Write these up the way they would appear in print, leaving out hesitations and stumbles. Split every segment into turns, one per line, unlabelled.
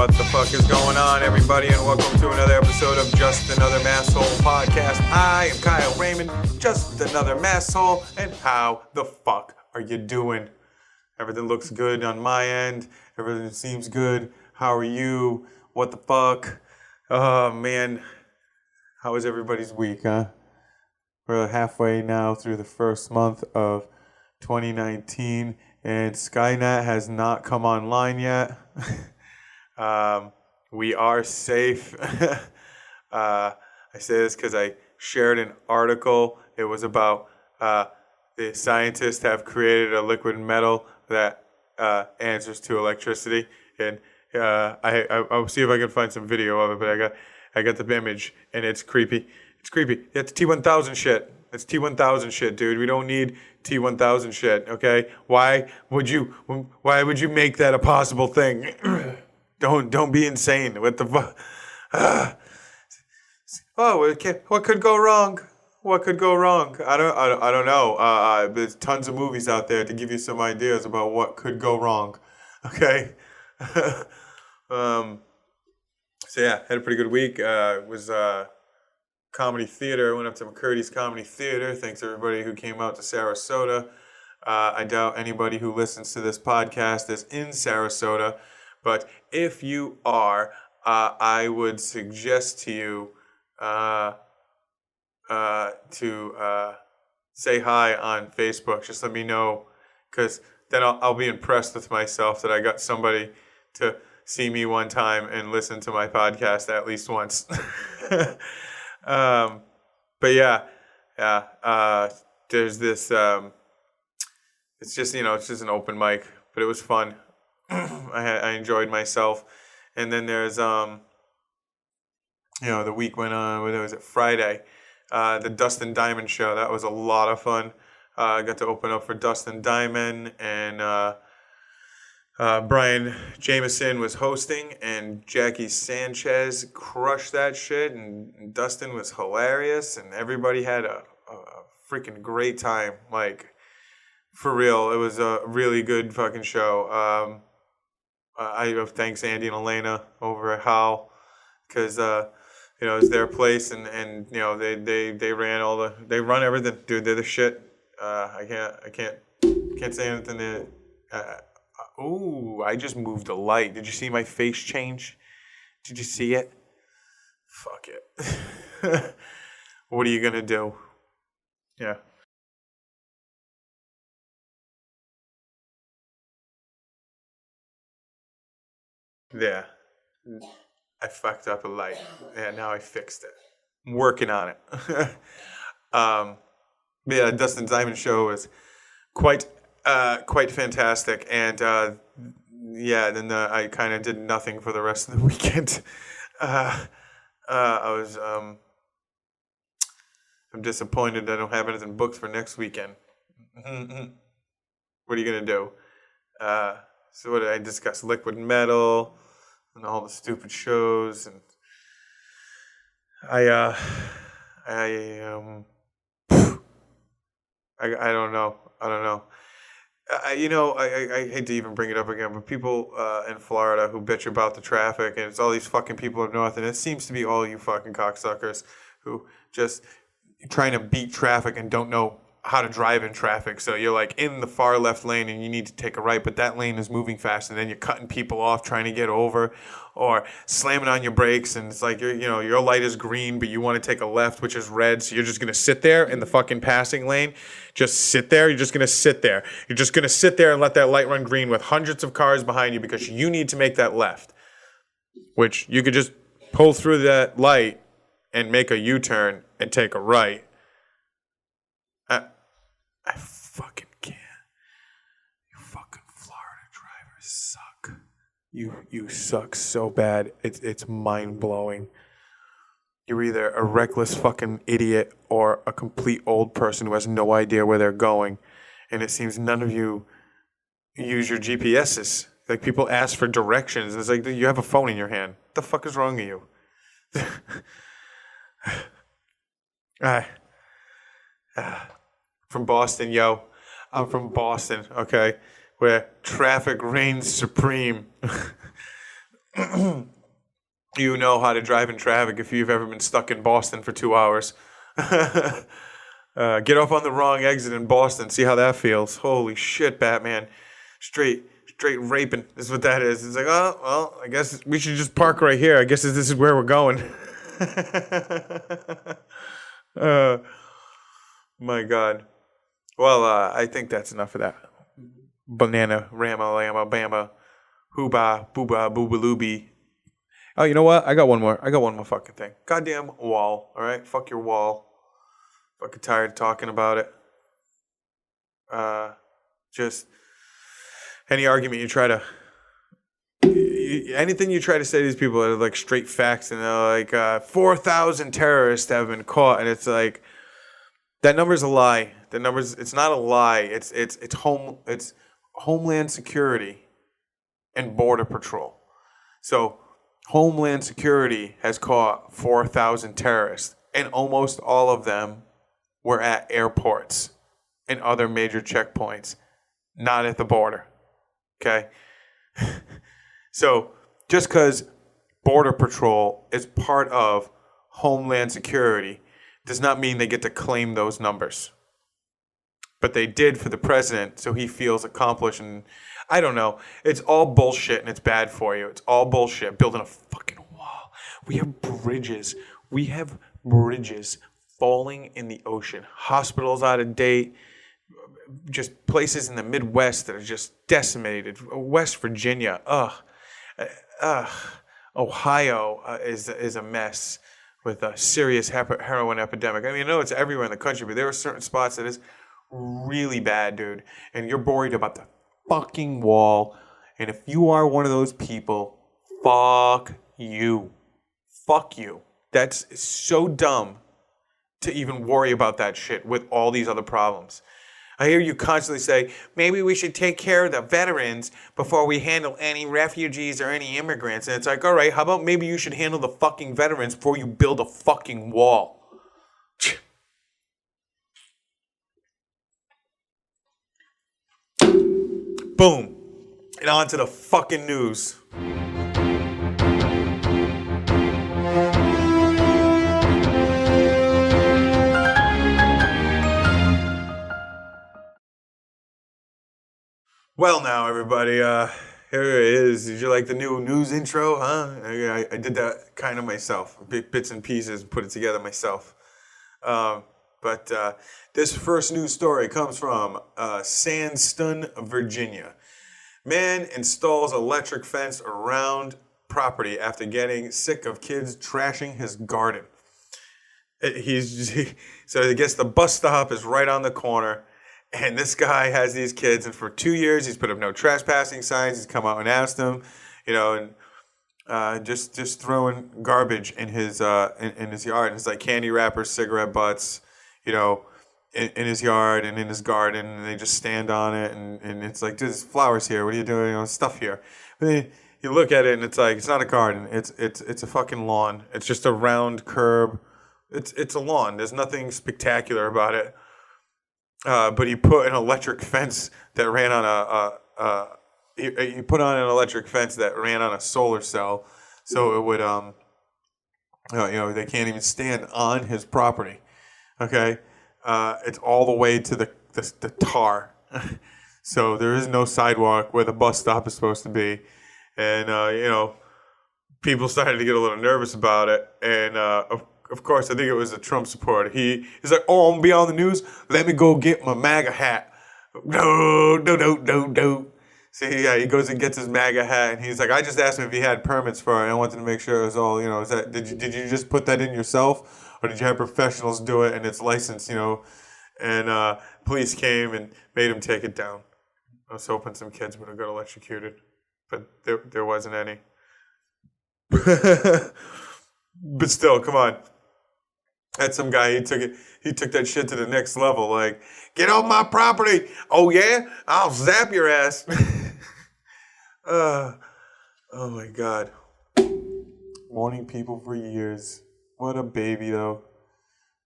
What the fuck is going on, everybody, and welcome to another episode of Just Another Masshole Podcast. I am Kyle Raymond, just another masshole, and how the fuck are you doing? Everything looks good on my end. Everything seems good. How are you? What the fuck? Oh, man. How was everybody's week, huh? We're halfway now through the first month of 2019, and Skynet has not come online yet. We are safe. I say this because I shared an article. It was about the scientists have created a liquid metal that answers to electricity, and I'll see if I can find some video of it. But I got the image, and it's creepy. It's creepy. It's T1000 shit. It's T1000 shit, dude. We don't need T1000 shit. Okay? Why would you make that a possible thing? Don't be insane. What the fuck? What could go wrong? What could go wrong? I don't know. There's tons of movies out there to give you some ideas about what could go wrong. Okay. So yeah, had a pretty good week. It was comedy theater. I went up to McCurdy's Comedy Theater. Thanks everybody who came out to Sarasota. I doubt anybody who listens to this podcast is in Sarasota. But if you are, I would suggest to you to say hi on Facebook. Just let me know, because then I'll be impressed with myself that I got somebody to see me one time and listen to my podcast at least once. But yeah. There's this. It's just an open mic, but it was fun. I enjoyed myself. And then there's the week went on. What was it? Friday, the Dustin Diamond show. That was a lot of fun. I got to open up for Dustin Diamond, and Brian Jameson was hosting, and Jackie Sanchez crushed that shit, and Dustin was hilarious, and everybody had a freaking great time. Like, for real, it was a really good fucking show. I thanks Andy and Elena over at How, because it was their place, and they run everything, dude. They're the shit. I can't say anything to. I just moved a light. Did you see my face change? Did you see it? Fuck it. What are you gonna do? Yeah. Yeah. I fucked up a light. Yeah, now I fixed it. I'm working on it. But yeah, Dustin Diamond show was quite fantastic, and then I kind of did nothing for the rest of the weekend. I'm disappointed I don't have anything booked for next weekend. What are you gonna do? So what did I discuss? Liquid metal and all the stupid shows, and I don't know. I hate to even bring it up again, but people in Florida who bitch about the traffic, and it's all these fucking people up north, and it seems to be all you fucking cocksuckers who just trying to beat traffic and don't know how to drive in traffic. So you're like in the far left lane and you need to take a right, but that lane is moving fast, and then you're cutting people off trying to get over, or slamming on your brakes, and it's like your light is green but you want to take a left which is red, so you're just gonna sit there in the fucking passing lane. Just sit there. You're just gonna sit there. You're just gonna sit there and let that light run green with hundreds of cars behind you because you need to make that left, which you could just pull through that light and make a U-turn and take a right. I fucking can't. You fucking Florida drivers suck. You suck so bad. It's mind-blowing. You're either a reckless fucking idiot or a complete old person who has no idea where they're going. And it seems none of you use your GPSs. Like, people ask for directions. It's like, you have a phone in your hand. What the fuck is wrong with you? From Boston, yo. I'm from Boston, okay, where traffic reigns supreme. You know how to drive in traffic if you've ever been stuck in Boston for 2 hours. Get off on the wrong exit in Boston. See how that feels. Holy shit, Batman. Straight raping is what that is. It's like, oh, well, I guess we should just park right here. I guess this is where we're going. My God. Well, I think that's enough of that. Banana, rama, lama, bama, hooba, booba, boobalooby. Oh, you know what? I got one more fucking thing. Goddamn wall, all right? Fuck your wall. Fucking tired of talking about it. Just any argument you try to... anything you try to say to these people are like straight facts, and they're like, 4,000 terrorists have been caught, and it's like, that number's a lie. It's not a lie. It's Homeland Security and Border Patrol. So Homeland Security has caught 4,000 terrorists, and almost all of them were at airports and other major checkpoints, not at the border. Okay? So just because Border Patrol is part of Homeland Security does not mean they get to claim those numbers. But they did for the president, so he feels accomplished. And I don't know. It's all bullshit, and it's bad for you. It's all bullshit. Building a fucking wall. We have bridges falling in the ocean. Hospitals out of date. Just places in the Midwest that are just decimated. West Virginia. Ohio is a mess with a serious heroin epidemic. I mean, I know it's everywhere in the country, but there are certain spots that is really bad, dude. And you're worried about the fucking wall. And if you are one of those people, fuck you. Fuck you. That's so dumb to even worry about that shit with all these other problems. I hear you constantly say, maybe we should take care of the veterans before we handle any refugees or any immigrants. And it's like, all right, how about maybe you should handle the fucking veterans before you build a fucking wall? Boom. And on to the fucking news. Well, now, everybody, here it is. Did you like the new news intro, huh? I did that kind of myself, bits and pieces, put it together myself. But this first news story comes from Sandston, Virginia. Man installs electric fence around property after getting sick of kids trashing his garden. So I guess the bus stop is right on the corner. And this guy has these kids, and for 2 years he's put up no trespassing signs. He's come out and asked them, and just throwing garbage in his yard. And it's like candy wrappers, cigarette butts, in his yard and in his garden, and they just stand on it, and it's like, there's flowers here. What are you doing? Stuff here. But then you look at it, and it's like, it's not a garden. It's a fucking lawn. It's just a round curb. It's a lawn. There's nothing spectacular about it. But he put an electric fence that ran on he put on an electric fence that ran on a solar cell, so it would they can't even stand on his property. Okay, it's all the way to the tar, so there is no sidewalk where the bus stop is supposed to be, and people started to get a little nervous about it, and of course, I think it was a Trump supporter. He's like, oh, I'm going to be on the news. Let me go get my MAGA hat. No. See, yeah, he goes and gets his MAGA hat, and he's like, I just asked him if he had permits for it. I wanted to make sure it was all, did you just put that in yourself? Or did you have professionals do it and it's licensed, And police came and made him take it down. I was hoping some kids would have got electrocuted, but there wasn't any. But still, come on. That's some guy, he took that shit to the next level. Like, get off my property. Oh, yeah? I'll zap your ass. Oh, my God. Warning people for years. What a baby, though.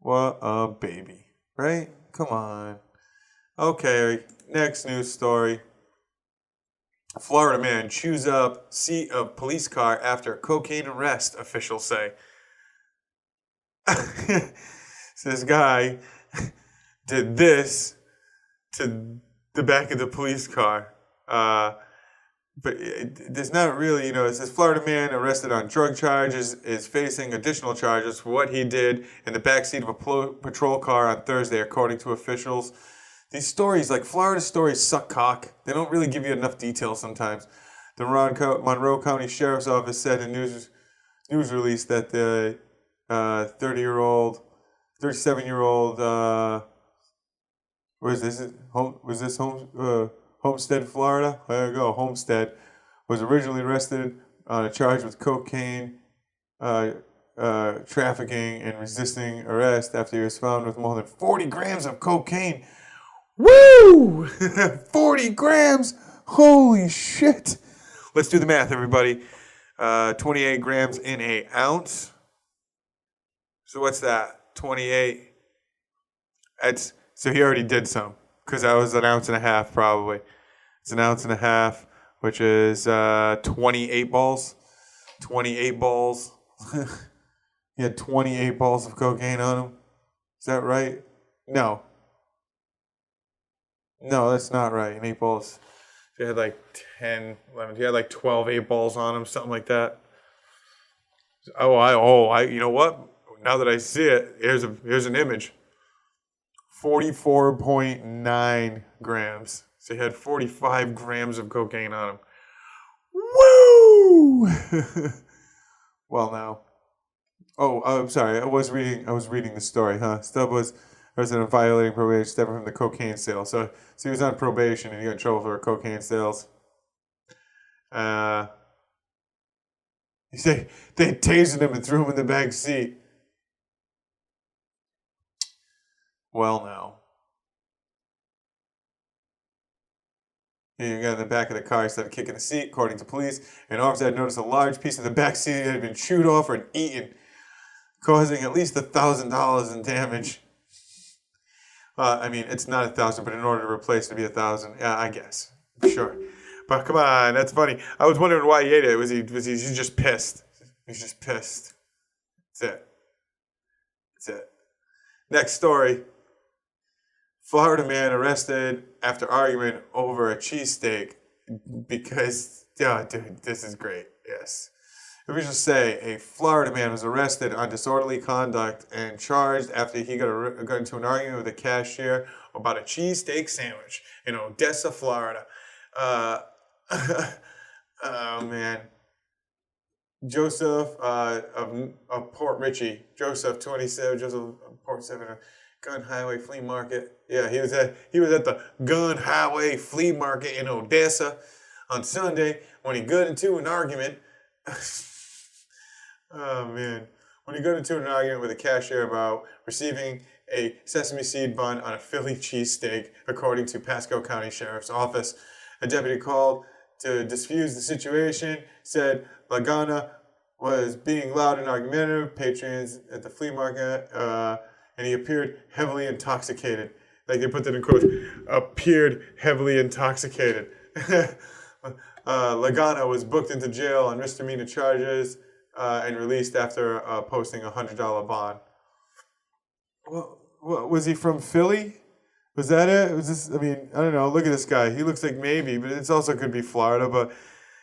What a baby. Right? Come on. Okay, next news story. Florida man chews up seat of police car after cocaine arrest, officials say. So this guy did this to the back of the police car. But there's not really, it says Florida man arrested on drug charges is facing additional charges for what he did in the backseat of a patrol car on Thursday, according to officials. These stories, like Florida stories, suck cock. They don't really give you enough detail sometimes. The Monroe County Sheriff's Office said in news release that the 37-year-old, where is this? Homestead, Florida? There you go, Homestead. Was originally arrested on a charge with cocaine, trafficking, and resisting arrest after he was found with more than 40 grams of cocaine. Woo! 40 grams? Holy shit. Let's do the math, everybody. 28 grams in an ounce. So what's that? 28. So he already did some, because that was an ounce and a half, probably. It's an ounce and a half, which is 28 balls. 28 balls. He had 28 balls of cocaine on him. Is that right? No, that's not right. An 8 balls. He had like 10, 11. He had like 12 8 balls on him, something like that. You know what? Now that I see it, here's an image. 44.9 grams. So he had 45 grams of cocaine on him. Woo! Well, now. I'm sorry. I was reading the story, huh? Stubb was arrested on violating probation stemming from the cocaine sale. So he was on probation and he got in trouble for cocaine sales. He said they tased him and threw him in the back seat. Well, now. He got in the back of the car, he started kicking the seat, according to police. An officer had noticed a large piece of the back seat had been chewed off or eaten, causing at least $1,000 in damage. It's not 1,000, but in order to replace it, it'd be 1,000. Yeah, I guess. Sure. But come on, that's funny. I was wondering why he ate it. Was he just pissed? He's just pissed. That's it. Next story. Florida man arrested after argument over a cheesesteak because, dude, this is great. Yes. Let me just say, a Florida man was arrested on disorderly conduct and charged after he got into an argument with a cashier about a cheesesteak sandwich in Odessa, Florida. Oh, man. Joseph of Port Richey. Joseph, 27, Joseph of Port 7. Gun Highway Flea Market. Yeah, he was at the Gun Highway Flea Market in Odessa on Sunday when he got into an argument. Oh man, when he got into an argument with a cashier about receiving a sesame seed bun on a Philly cheesesteak, according to Pasco County Sheriff's Office. A deputy called to diffuse the situation, said Lagana was being loud and argumentative. Patrons at the flea market. And he appeared heavily intoxicated. Like they put that in quotes, appeared heavily intoxicated. Lagana was booked into jail on misdemeanor charges and released after posting a $100 bond. Well, was he from Philly? Was that it? Was this? I don't know. Look at this guy. He looks like maybe, but it also could be Florida. But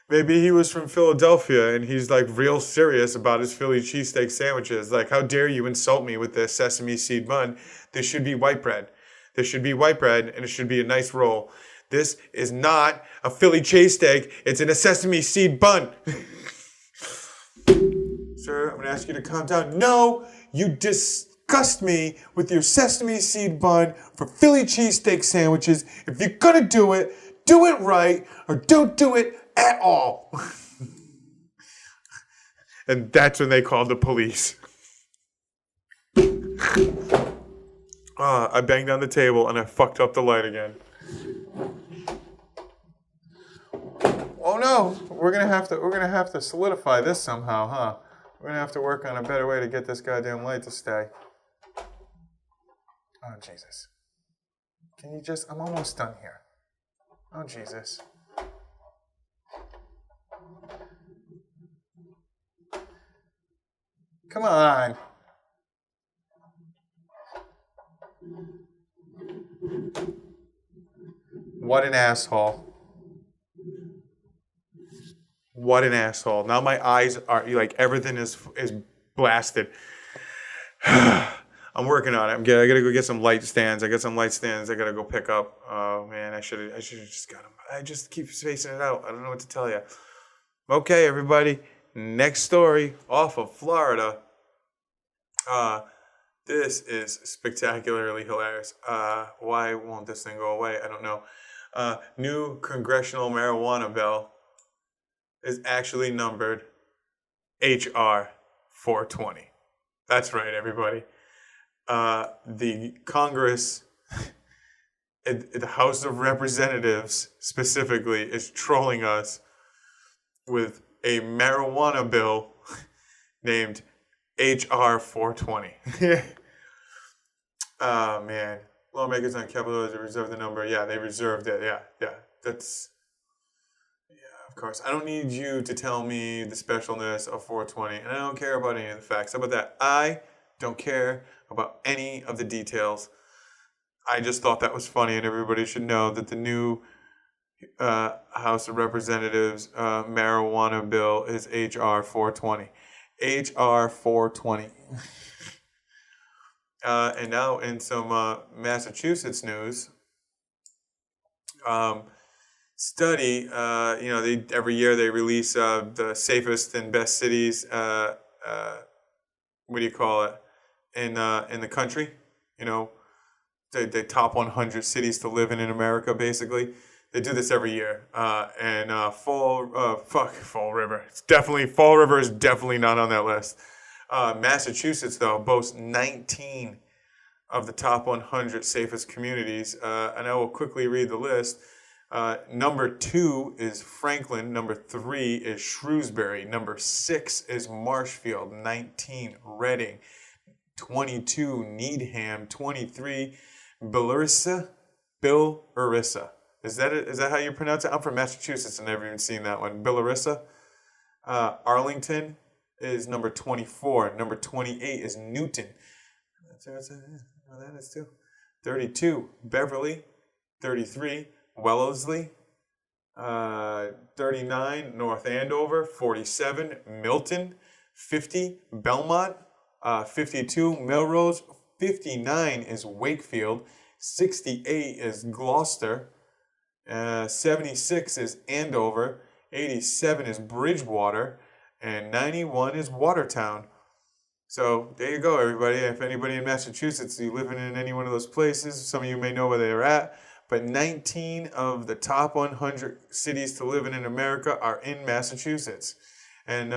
maybe he was from Philadelphia and he's like real serious about his Philly cheesesteak sandwiches. Like, how dare you insult me with this sesame seed bun? This should be white bread. There should be white bread and it should be a nice roll. This is not a Philly cheesesteak. It's in a sesame seed bun. Sir, I'm going to ask you to calm down. No, you disgust me with your sesame seed bun for Philly cheesesteak sandwiches. If you're going to do it right, or don't do it at all. And that's when they called the police. I banged on the table and I fucked up the light again. Oh no, we're gonna have to solidify this somehow, huh? We're gonna have to work on a better way to get this goddamn light to stay. Oh Jesus. Can you I'm almost done here. Oh Jesus. Come on. What an asshole. What an asshole. Now my eyes are like everything is blasted. I'm working on it. I gotta go get some light stands. I got some light stands I gotta go pick up. Oh man, I should have just got them. I just keep spacing it out. I don't know what to tell you. Okay, everybody. Next story off of Florida. This is spectacularly hilarious. Why won't this thing go away? I don't know. New congressional marijuana bill is actually numbered HR 420. That's right, everybody. The Congress, the House of Representatives specifically, is trolling us with a marijuana bill named HR 420. Oh, man. Lawmakers on Capitol Hill reserved the number. Yeah, they reserved it. Yeah. That's... Yeah, of course. I don't need you to tell me the specialness of 420, and I don't care about any of the facts. How about that? I don't care about any of the details. I just thought that was funny, and everybody should know that the new House of Representatives marijuana bill is HR 420. HR 420. And now in some Massachusetts news, study, every year they release the safest and best cities, what do you call it, in the country, the top 100 cities to live in America, basically. They do this every year, and Fall River. Fall River is definitely not on that list. Massachusetts, though, boasts 19 of the top 100 safest communities, and I will quickly read the list. Number 2 is Franklin. Number 3 is Shrewsbury. Number 6 is Marshfield. 19, Reading. 22, Needham. 23, Billerica. Is that how you pronounce it? I'm from Massachusetts and never even seen that one. Billerica. Arlington is number 24. Number 28 is Newton. That is too. 32, Beverly. 33, Wellesley. 39, North Andover. 47, Milton. 50, Belmont. 52, Melrose. 59 is Wakefield. 68 is Gloucester. 76 is Andover. 87 is Bridgewater. And 91 is Watertown. So there you go, everybody. If anybody in Massachusetts, you living in any one of those places, some of you may know where they're at. But 19 of the top 100 cities to live in America are in Massachusetts. And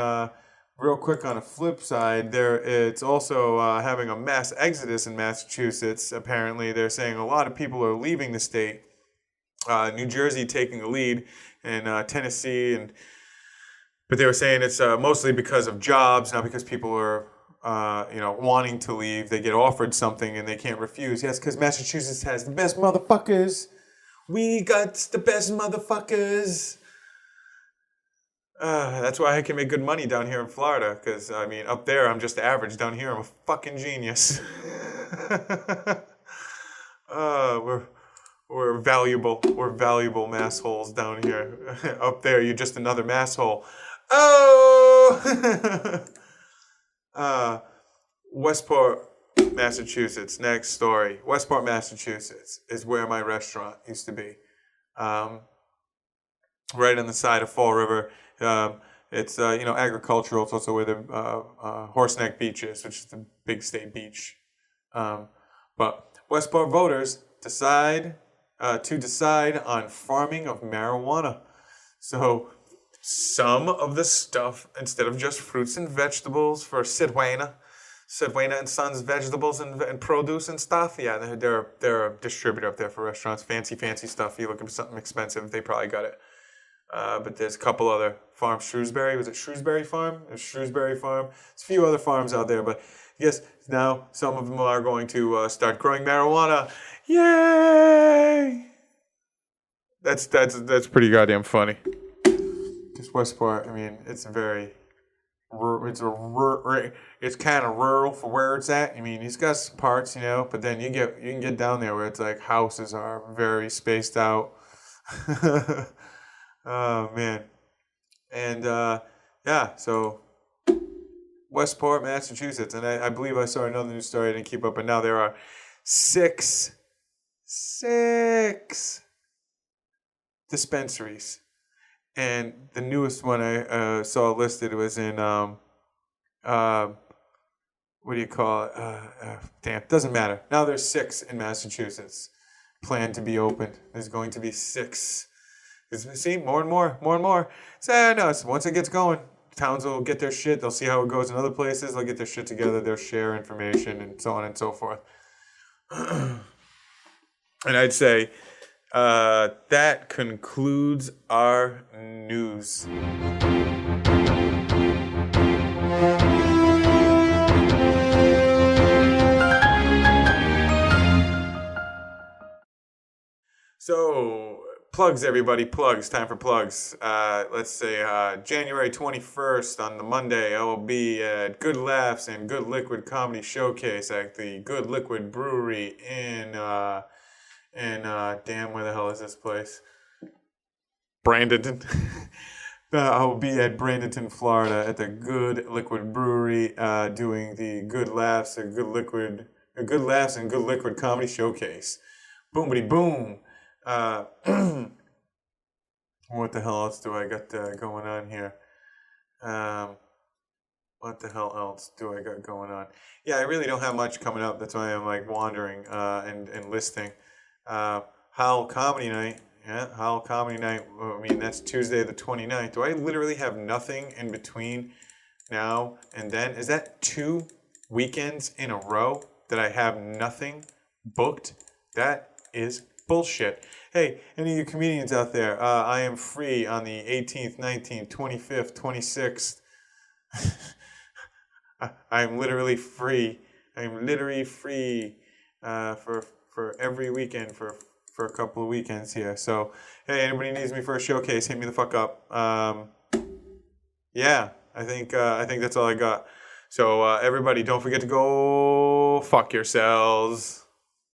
real quick on a flip side, it's also having a mass exodus in Massachusetts. Apparently, they're saying a lot of people are leaving the state. New Jersey taking the lead, and Tennessee, but they were saying it's mostly because of jobs, not because people are wanting to leave. They get offered something and they can't refuse. Yes, because Massachusetts has the best motherfuckers. We got the best motherfuckers. That's why I can make good money down here in Florida, because, up there I'm just average. Down here I'm a fucking genius. We're valuable. We're valuable massholes down here. Up there, you're just another masshole. Oh! Westport, Massachusetts. Next story. Westport, Massachusetts is where my restaurant used to be. Right on the side of Fall River. It's agricultural. It's also where the Horseneck Beach is, which is the big state beach. But Westport voters decide on farming of marijuana. So some of the stuff, instead of just fruits and vegetables for Sidwayna and Sons vegetables and produce and stuff, yeah, they're a distributor up there for restaurants. Fancy stuff. You looking for something expensive, they probably got it. But there's a couple other farms. Shrewsbury, was it Shrewsbury Farm? There's Shrewsbury Farm. There's a few other farms out there, but yes, now some of them are going to start growing marijuana. Yay! That's pretty goddamn funny. Because Westport, it's very it's kind of rural for where it's at. I mean, he's got some parts, but then you can get down there where it's like houses are very spaced out. Oh man, and yeah, so Westport, Massachusetts, and I believe I saw another news story I didn't keep up, but now there are six dispensaries. And the newest one I saw listed was in, what do you call it? Damn, doesn't matter. Now there's 6 in Massachusetts planned to be opened. There's going to be 6. See, more and more. So, no, once it gets going, towns will get their shit. They'll see how it goes in other places. They'll get their shit together. They'll share information and so on and so forth. And I'd say that concludes our news. So, plugs, everybody, plugs. Time for plugs. Let's say January 21st on the Monday, I will be at Good Laughs and Good Liquid Comedy Showcase at the Good Liquid Brewery in damn, where the hell is this place? Bradenton. I will be at Bradenton, Florida at the Good Liquid Brewery doing the Good Laughs and Good Liquid Comedy Showcase. Boomity boom. What the hell else do I got going on here? What the hell else do I got going on? Yeah, I really don't have much coming up. That's why I'm like wandering and listing. Howl Comedy Night. Yeah, Howl Comedy Night. I mean, that's Tuesday the 29th. Do I literally have nothing in between now and then? Is that 2 weekends in a row that I have nothing booked? That is bullshit. Hey, any of you comedians out there, I am free on the 18th, 19th, 25th, 26th. I'm literally free. I'm literally free for every weekend for a couple of weekends here. So, hey, anybody needs me for a showcase, hit me the fuck up. Yeah, I think that's all I got. So, everybody, don't forget to go fuck yourselves.